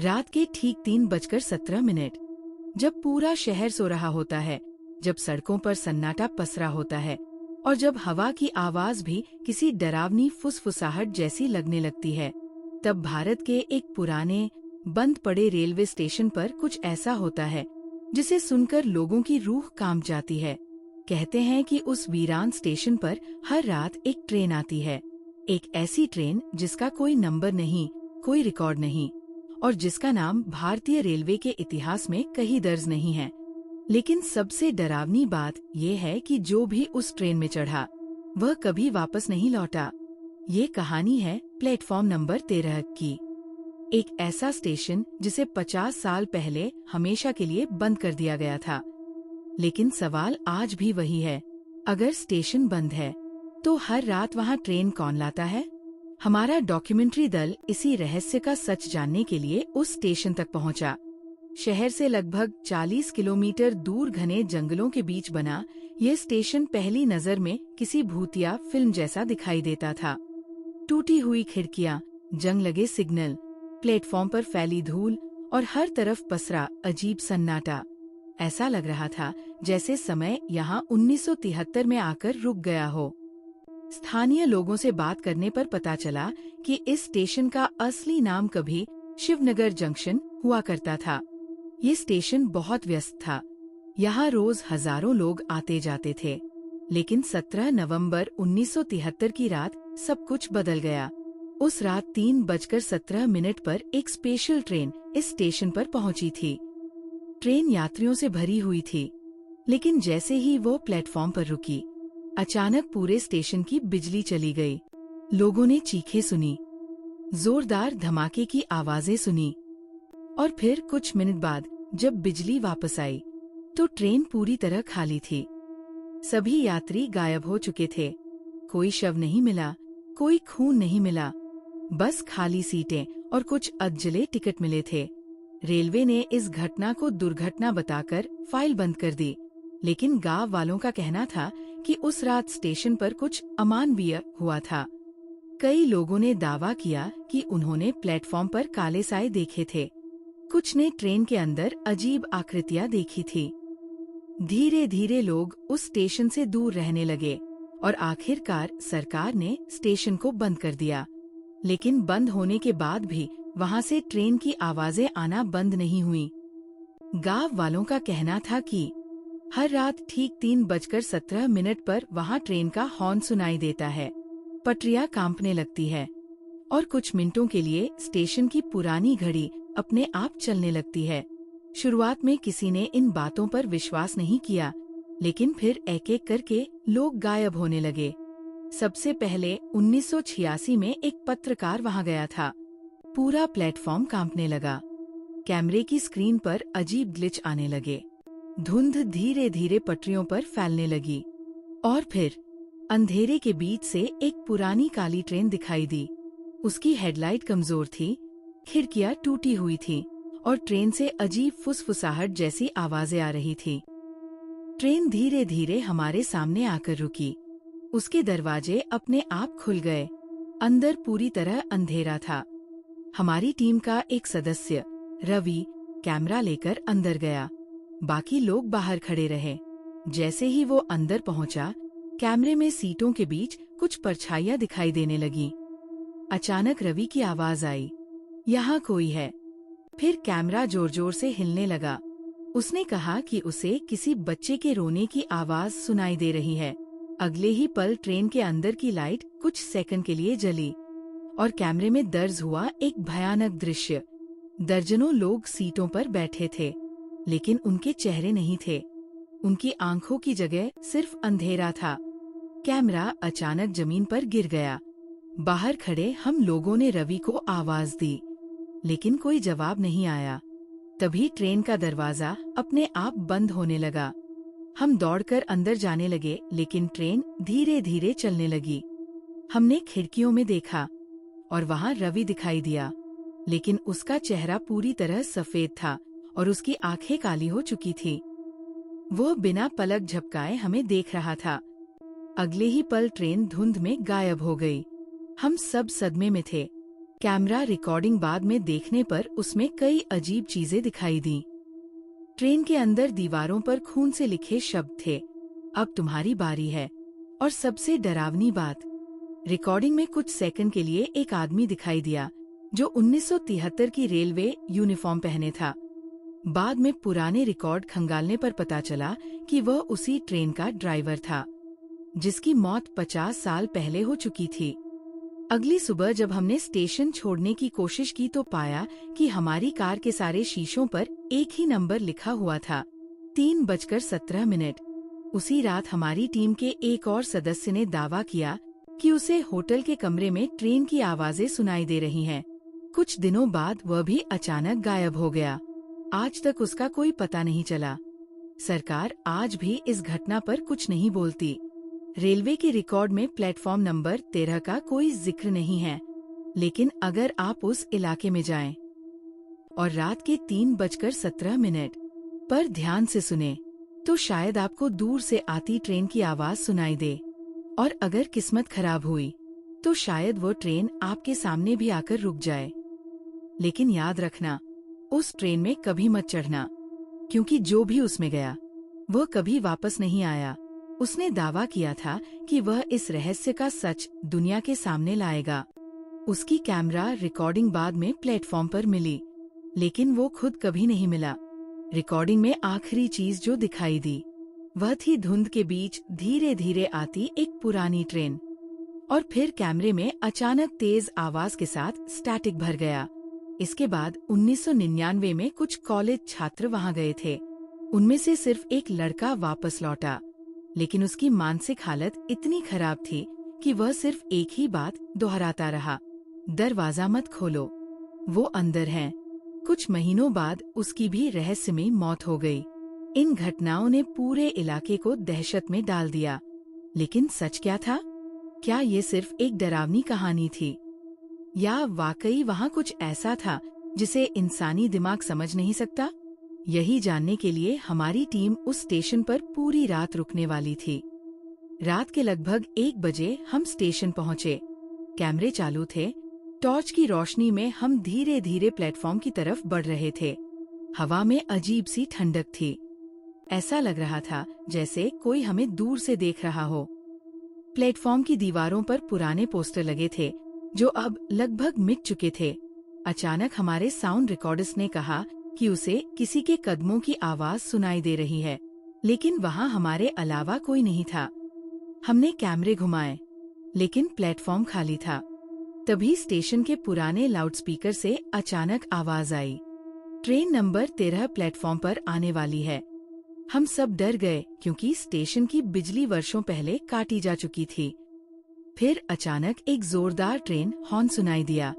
रात के ठीक 3:17, जब पूरा शहर सो रहा होता है, जब सड़कों पर सन्नाटा पसरा होता है और जब हवा की आवाज भी किसी डरावनी फुसफुसाहट जैसी लगने लगती है, तब भारत के एक पुराने बंद पड़े रेलवे स्टेशन पर कुछ ऐसा होता है जिसे सुनकर लोगों की रूह कांप जाती है। कहते हैं कि उस वीरान स्टेशन पर हर रात एक ट्रेन आती है, एक ऐसी ट्रेन जिसका कोई नंबर नहीं, कोई रिकॉर्ड नहीं और जिसका नाम भारतीय रेलवे के इतिहास में कहीं दर्ज नहीं है। लेकिन सबसे डरावनी बात यह है कि जो भी उस ट्रेन में चढ़ा वह कभी वापस नहीं लौटा। ये कहानी है प्लेटफॉर्म नंबर 13 की। एक ऐसा स्टेशन जिसे 50 साल पहले हमेशा के लिए बंद कर दिया गया था। लेकिन सवाल आज भी वही है, अगर स्टेशन बंद है तो हर रात वहाँ ट्रेन कौन लाता है? हमारा डॉक्यूमेंट्री दल इसी रहस्य का सच जानने के लिए उस स्टेशन तक पहुंचा। शहर से लगभग 40 किलोमीटर दूर घने जंगलों के बीच बना ये स्टेशन पहली नजर में किसी भूतिया फिल्म जैसा दिखाई देता था। टूटी हुई खिड़कियां, जंग लगे सिग्नल, प्लेटफॉर्म पर फैली धूल और हर तरफ पसरा अजीब सन्नाटा। ऐसा लग रहा था जैसे समय यहाँ 1973 में आकर रुक गया हो। स्थानीय लोगों से बात करने पर पता चला कि इस स्टेशन का असली नाम कभी शिवनगर जंक्शन हुआ करता था। ये स्टेशन बहुत व्यस्त था, यहाँ रोज हजारों लोग आते जाते थे। लेकिन 17 नवंबर 1973 की रात सब कुछ बदल गया। उस रात 3:17 पर एक स्पेशल ट्रेन इस स्टेशन पर पहुंची थी। ट्रेन यात्रियों से भरी हुई थी, लेकिन जैसे ही वो प्लेटफॉर्म पर रुकी, अचानक पूरे स्टेशन की बिजली चली गई। लोगों ने चीखें सुनी, जोरदार धमाके की आवाजें सुनी और फिर कुछ मिनट बाद जब बिजली वापस आई तो ट्रेन पूरी तरह खाली थी। सभी यात्री गायब हो चुके थे। कोई शव नहीं मिला, कोई खून नहीं मिला, बस खाली सीटें और कुछ अधजले टिकट मिले थे। रेलवे ने इस घटना को दुर्घटना बताकर फाइल बंद कर दी, लेकिन गांव वालों का कहना था कि उस रात स्टेशन पर कुछ अमानवीय हुआ था। कई लोगों ने दावा किया कि उन्होंने प्लेटफॉर्म पर काले साए देखे थे। कुछ ने ट्रेन के अंदर अजीब आकृतियां देखी थी। धीरे धीरे लोग उस स्टेशन से दूर रहने लगे और आखिरकार सरकार ने स्टेशन को बंद कर दिया। लेकिन बंद होने के बाद भी वहां से ट्रेन की आवाजें आना बंद नहीं हुई। गांव वालों का कहना था कि हर रात ठीक 3:17 पर वहां ट्रेन का हॉर्न सुनाई देता है, पटरियां कांपने लगती है और कुछ मिनटों के लिए स्टेशन की पुरानी घड़ी अपने आप चलने लगती है। शुरुआत में किसी ने इन बातों पर विश्वास नहीं किया, लेकिन फिर एक एक करके लोग गायब होने लगे। सबसे पहले 1986 में एक पत्रकार वहां गया था। पूरा प्लेटफॉर्म कांपने लगा। कैमरे की स्क्रीन पर अजीब ग्लिच आने लगे। धुंध धीरे धीरे पटरियों पर फैलने लगी और फिर अंधेरे के बीच से एक पुरानी काली ट्रेन दिखाई दी। उसकी हेडलाइट कमजोर थी, खिड़कियां टूटी हुई थी और ट्रेन से अजीब फुसफुसाहट जैसी आवाजें आ रही थी। ट्रेन धीरे धीरे हमारे सामने आकर रुकी। उसके दरवाजे अपने आप खुल गए। अंदर पूरी तरह अंधेरा था। हमारी टीम का एक सदस्य रवि कैमरा लेकर अंदर गया। बाकी लोग बाहर खड़े रहे। जैसे ही वो अंदर पहुंचा, कैमरे में सीटों के बीच कुछ परछाइयां दिखाई देने लगी। अचानक रवि की आवाज आई, यहाँ कोई है। फिर कैमरा जोर जोर से हिलने लगा। उसने कहा कि उसे किसी बच्चे के रोने की आवाज सुनाई दे रही है। अगले ही पल ट्रेन के अंदर की लाइट कुछ सेकंड के लिए जली और कैमरे में दर्ज हुआ एक भयानक दृश्य। दर्जनों लोग सीटों पर बैठे थे, लेकिन उनके चेहरे नहीं थे। उनकी आंखों की जगह सिर्फ अंधेरा था। कैमरा अचानक जमीन पर गिर गया। बाहर खड़े हम लोगों ने रवि को आवाज दी, लेकिन कोई जवाब नहीं आया। तभी ट्रेन का दरवाजा अपने आप बंद होने लगा। हम दौड़कर अंदर जाने लगे, लेकिन ट्रेन धीरे धीरे चलने लगी। हमने खिड़कियों में देखा और वहाँ रवि दिखाई दिया, लेकिन उसका चेहरा पूरी तरह सफेद था और उसकी आंखें काली हो चुकी थी। वो बिना पलक झपकाए हमें देख रहा था। अगले ही पल ट्रेन धुंध में गायब हो गई। हम सब सदमे में थे। कैमरा रिकॉर्डिंग बाद में देखने पर उसमें कई अजीब चीजें दिखाई दी। ट्रेन के अंदर दीवारों पर खून से लिखे शब्द थे, अब तुम्हारी बारी है। और सबसे डरावनी बात, रिकॉर्डिंग में कुछ सेकंड के लिए एक आदमी दिखाई दिया जो 1973 की रेलवे यूनिफॉर्म पहने था। बाद में पुराने रिकॉर्ड खंगालने पर पता चला कि वह उसी ट्रेन का ड्राइवर था जिसकी मौत 50 साल पहले हो चुकी थी। अगली सुबह जब हमने स्टेशन छोड़ने की कोशिश की तो पाया कि हमारी कार के सारे शीशों पर एक ही नंबर लिखा हुआ था, 3:17। उसी रात हमारी टीम के एक और सदस्य ने दावा किया कि उसे होटल के कमरे में ट्रेन की आवाजें सुनाई दे रही हैं। कुछ दिनों बाद वह भी अचानक गायब हो गया। आज तक उसका कोई पता नहीं चला। सरकार आज भी इस घटना पर कुछ नहीं बोलती। रेलवे के रिकॉर्ड में प्लेटफॉर्म नंबर 13 का कोई जिक्र नहीं है, लेकिन अगर आप उस इलाके में जाएं और रात के 3:17 पर ध्यान से सुने तो शायद आपको दूर से आती ट्रेन की आवाज सुनाई दे। और अगर किस्मत खराब हुई तो शायद वो ट्रेन आपके सामने भी आकर रुक जाए। लेकिन याद रखना, उस ट्रेन में कभी मत चढ़ना, क्योंकि जो भी उसमें गया वह कभी वापस नहीं आया। उसने दावा किया था कि वह इस रहस्य का सच दुनिया के सामने लाएगा। उसकी कैमरा रिकॉर्डिंग बाद में प्लेटफॉर्म पर मिली, लेकिन वो खुद कभी नहीं मिला। रिकॉर्डिंग में आखिरी चीज जो दिखाई दी वह थी धुंध के बीच धीरे धीरे आती एक पुरानी ट्रेन। और फिर कैमरे में अचानक तेज आवाज के साथ स्टैटिक भर गया। इसके बाद 1999 में कुछ कॉलेज छात्र वहां गए थे। उनमें से सिर्फ एक लड़का वापस लौटा, लेकिन उसकी मानसिक हालत इतनी खराब थी कि वह सिर्फ एक ही बात दोहराता रहा, दरवाजा मत खोलो, वो अंदर हैं। कुछ महीनों बाद उसकी भी रहस्यमय मौत हो गई। इन घटनाओं ने पूरे इलाके को दहशत में डाल दिया। लेकिन सच क्या था? क्या ये सिर्फ एक डरावनी कहानी थी, या वाकई वहाँ कुछ ऐसा था जिसे इंसानी दिमाग समझ नहीं सकता? यही जानने के लिए हमारी टीम उस स्टेशन पर पूरी रात रुकने वाली थी। रात के लगभग 1 बजे हम स्टेशन पहुँचे। कैमरे चालू थे। टॉर्च की रोशनी में हम धीरे धीरे प्लेटफॉर्म की तरफ बढ़ रहे थे। हवा में अजीब सी ठंडक थी। ऐसा लग रहा था जैसे कोई हमें दूर से देख रहा हो। प्लेटफॉर्म की दीवारों पर पुराने पोस्टर लगे थे जो अब लगभग मिट चुके थे। अचानक हमारे साउंड रिकॉर्डिस्ट ने कहा कि उसे किसी के कदमों की आवाज सुनाई दे रही है, लेकिन वहाँ हमारे अलावा कोई नहीं था। हमने कैमरे घुमाए, लेकिन प्लेटफॉर्म खाली था। तभी स्टेशन के पुराने लाउडस्पीकर से अचानक आवाज आई, ट्रेन नंबर 13 प्लेटफॉर्म पर आने वाली है। हम सब डर गए क्योंकि स्टेशन की बिजली वर्षों पहले काटी जा चुकी थी। फिर अचानक एक जोरदार ट्रेन हॉर्न सुनाई दिया।